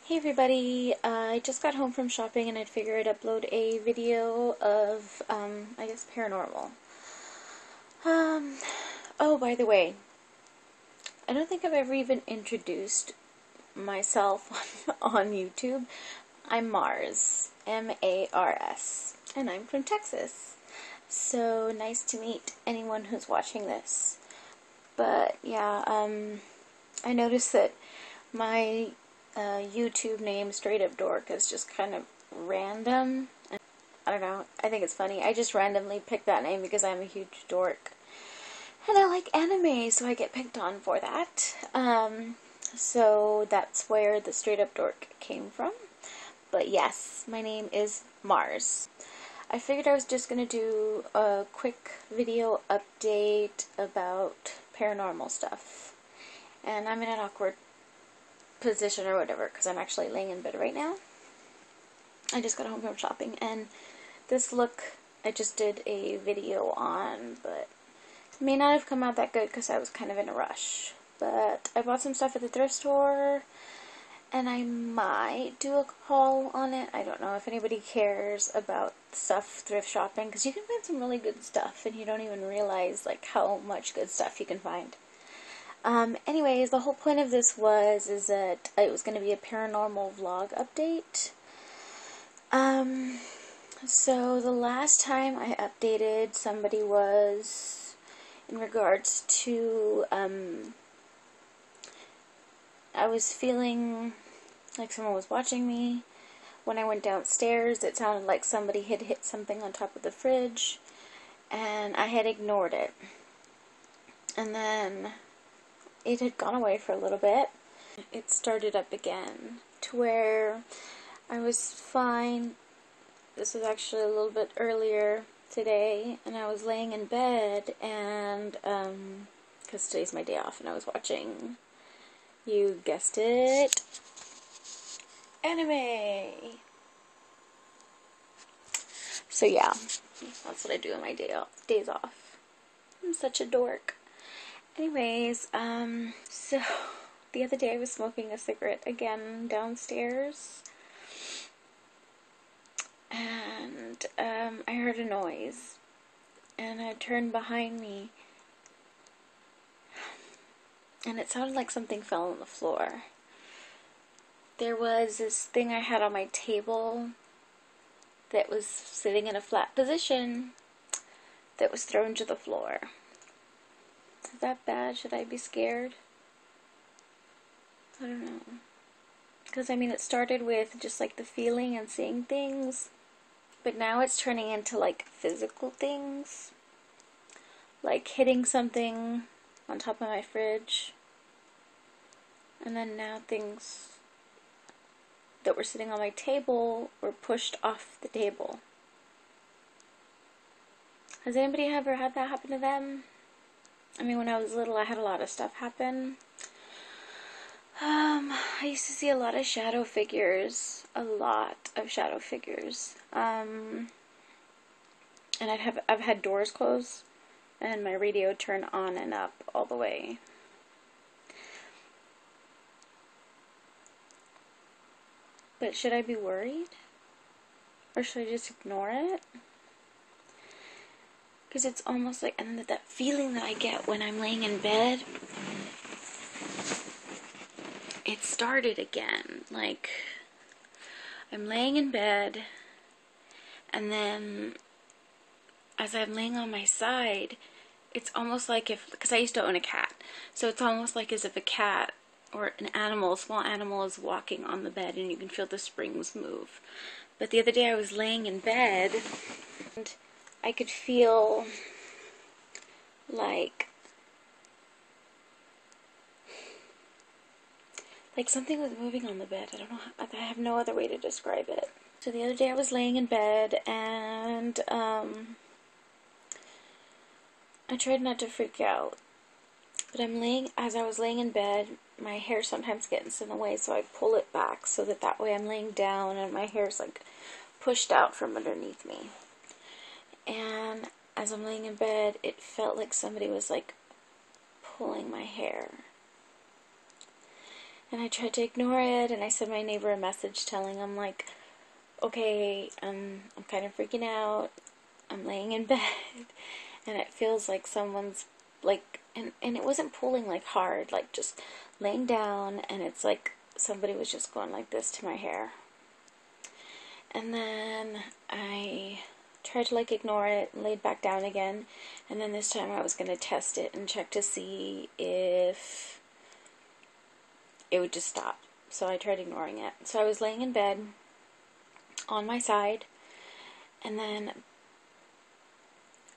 Hey everybody, I just got home from shopping and I figured I'd upload a video of, I guess paranormal. Um, oh, by the way, I don't think I've ever even introduced myself on YouTube. I'm Mars, M-A-R-S, and I'm from Texas. So nice to meet anyone who's watching this. But yeah, I noticed that my YouTube name, Straight Up Dork, is just kind of random. I don't know, I think it's funny. I just randomly picked that name because I'm a huge dork. And I like anime, so I get picked on for that. So that's where the Straight Up Dork came from. But yes, my name is Mars. I figured I was just going to do a quick video update about paranormal stuff. And I'm in an awkward position or whatever because I'm actually laying in bed right now. I just got home from shopping, and this look I just did a video on, but it may not have come out that good because I was kind of in a rush. But I bought some stuff at the thrift store, and I might do a haul on it. I don't know if anybody cares about stuff thrift shopping, because you can find some really good stuff and you don't even realize like how much good stuff you can find. Anyways, the whole point of this is that it was going to be a paranormal vlog update. So the last time I updated somebody was in regards to, I was feeling like someone was watching me. When I went downstairs, it sounded like somebody had hit something on top of the fridge, and I had ignored it. And then it had gone away for a little bit. It started up again to where I was fine. This was actually a little bit earlier today, and I was laying in bed, and because today's my day off, and I was watching, you guessed it, anime. So yeah, that's what I do on my days off. I'm such a dork. Anyways, so the other day I was smoking a cigarette again downstairs, and I heard a noise, and I turned behind me, and it sounded like something fell on the floor. There was this thing I had on my table that was sitting in a flat position that was thrown to the floor. Is that bad? Should I be scared? I don't know. Because, I mean, it started with just, like, the feeling and seeing things. But now it's turning into, like, physical things. Like hitting something on top of my fridge. And then now things that were sitting on my table were pushed off the table. Has anybody ever had that happen to them? I mean, when I was little, I had a lot of stuff happen. I used to see a lot of shadow figures. A lot of shadow figures. And I've had doors close and my radio turn on and up all the way. But should I be worried? Or should I just ignore it? Because it's almost like, and that feeling that I get when I'm laying in bed, it started again. Like, I'm laying in bed, and then as I'm laying on my side, it's almost like if, because I used to own a cat, so it's almost like as if a cat or an animal, a small animal, is walking on the bed and you can feel the springs move. But the other day I was laying in bed and I could feel like something was moving on the bed. I don't know, I have no other way to describe it. So the other day I was laying in bed, and I tried not to freak out. But as I was laying in bed, my hair sometimes gets in the way, so I pull it back so that way I'm laying down and my hair's like pushed out from underneath me. And as I'm laying in bed, it felt like somebody was like pulling my hair. And I tried to ignore it, and I sent my neighbor a message telling him, like, okay, I'm kind of freaking out. I'm laying in bed, and it feels like someone's, like, and it wasn't pulling, like, hard, like, just laying down, and it's like somebody was just going like this to my hair. And then I tried to, like, ignore it and laid back down again, and then this time I was going to test it and check to see if it would just stop. So I tried ignoring it. So I was laying in bed on my side, and then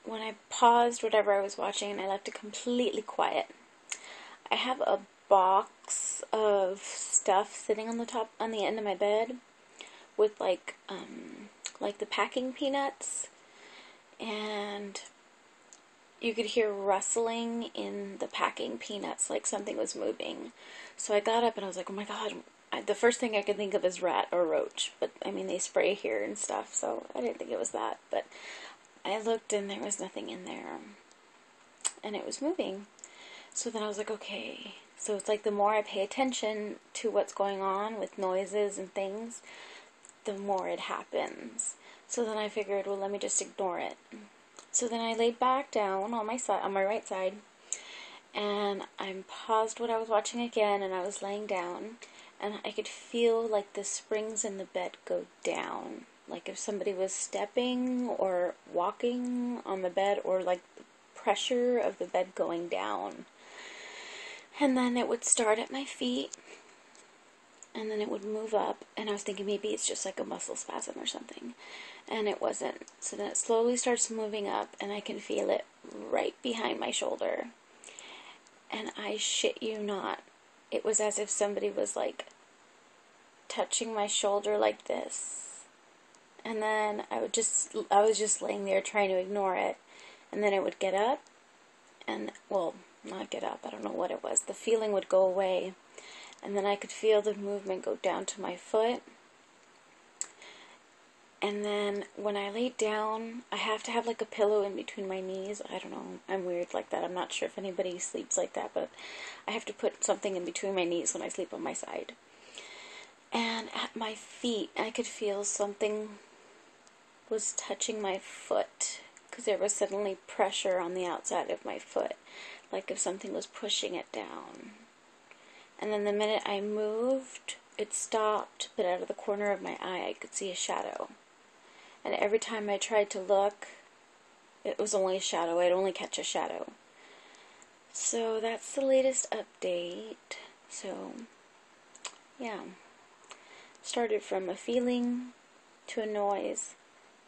when I paused whatever I was watching and I left it completely quiet, I have a box of stuff sitting on the end of my bed with like the packing peanuts, and you could hear rustling in the packing peanuts, like something was moving. So I got up and I was like, oh my god. The first thing I could think of is rat or roach, but I mean they spray here and stuff, so I didn't think it was that. But I looked and there was nothing in there, and it was moving. So then I was like, okay. So it's like the more I pay attention to what's going on with noises and things, the more it happens. So then I figured, well, let me just ignore it. So then I laid back down on my side, on my right side, and I paused what I was watching again, and I was laying down, and I could feel like the springs in the bed go down. Like if somebody was stepping or walking on the bed, or like the pressure of the bed going down. And then it would start at my feet, and then it would move up, and I was thinking maybe it's just like a muscle spasm or something, and it wasn't. So then it slowly starts moving up, and I can feel it right behind my shoulder, and I shit you not, it was as if somebody was like touching my shoulder like this. And then I was just laying there trying to ignore it, and then it would get up, and, well, not get up, I don't know what it was. The feeling would go away, and then I could feel the movement go down to my foot. And then when I laid down, I have to have like a pillow in between my knees. I don't know, I'm weird like that. I'm not sure if anybody sleeps like that, but I have to put something in between my knees when I sleep on my side. And at my feet, I could feel something was touching my foot, because there was suddenly pressure on the outside of my foot, like if something was pushing it down. And then the minute I moved, it stopped, but out of the corner of my eye I could see a shadow. And every time I tried to look, it was only a shadow. I'd only catch a shadow. So that's the latest update. So, yeah. Started from a feeling to a noise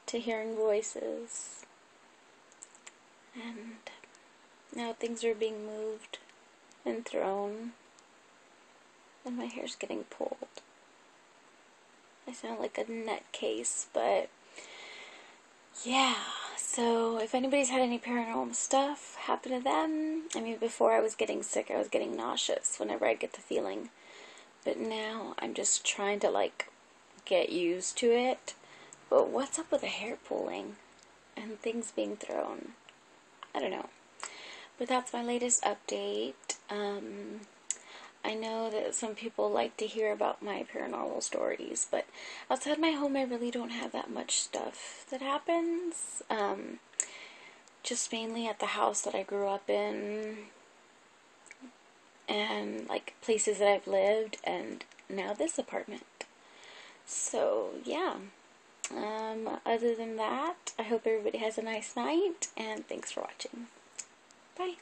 to hearing voices, and now things are being moved and thrown, and my hair's getting pulled. I sound like a nutcase, but yeah. So if anybody's had any paranormal stuff happen to them, I mean, before I was getting sick, I was getting nauseous whenever I'd get the feeling, but now I'm just trying to like get used to it. But what's up with the hair pulling and things being thrown? I don't know. But that's my latest update. I know that some people like to hear about my paranormal stories, but outside my home I really don't have that much stuff that happens. Just mainly at the house that I grew up in, and like places that I've lived, and now this apartment. So yeah. Other than that, I hope everybody has a nice night, and thanks for watching. Bye.